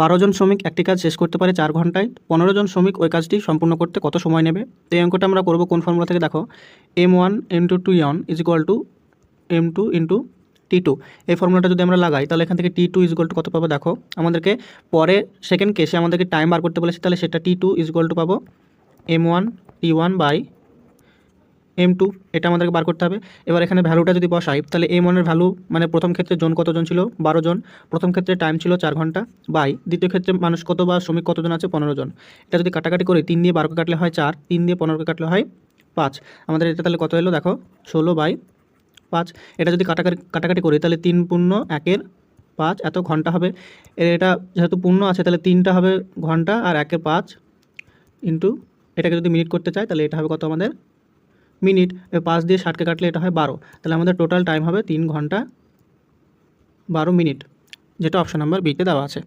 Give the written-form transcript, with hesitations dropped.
12 জন শ্রমিক একটি কাজ শেষ করতে পারে 4 ঘন্টায়, 15 জন শ্রমিক ওই কাজটি সম্পূর্ণ করতে কত সময় নেবে? তো এই অঙ্কটা আমরা করব কোন ফর্মুলা থেকে? দেখো, m1 into t1 is equal to m2 into t2। এই ফর্মুলাটা যদি আমরা লাগাই তাহলে এখান থেকে t2 ইজ ইকুয়াল টু কত পাবো? দেখো, আমাদেরকে পরে সেকেন্ড কেসে আমাদেরকে টাইম বার করতে বলেছে, তাহলে সেটা t2 ইজ ইকুয়াল টু পাবো m1 t1 বাই m2, এটা আমাদেরকে বার করতে হবে। এবার এখানে ভ্যালুটা যদি বসাই তাহলে m1 এর ভ্যালু মানে প্রথম ক্ষেত্রে জন কতজন ছিল? 12 জন। প্রথম ক্ষেত্রে টাইম ছিল 4 ঘন্টা, বাই দ্বিতীয় ক্ষেত্রে মানুষ কত বা শ্রমিক কতজন আছে? 15 জন। এটা যদি কাটাকাটি করি, 3 দিয়ে 12কে কাটলে হয় 4, 3 দিয়ে 15কে কাটলে হয় 5। আমাদের এটা তাহলে কত এলো? দেখো, 16/5। এটা যদি কাটাকাটি করি তাহলে 3 পূর্ণ 1-এর 5 এত ঘন্টা হবে। এটা যেহেতু পূর্ণ আছে তাহলে 3টা হবে ঘন্টা আর 1-এর 5 ইন্টু এটাকে যদি মিনিট করতে চাই তাহলে এটা হবে কত আমাদের? মিনিট। 5 দিয়ে 60কে কাটলে এটা হয় 12। তাহলে আমাদের টোটাল টাইম হবে 3 ঘন্টা 12 মিনিট, যেটা অপশন নাম্বার বিতে দেওয়া আছে।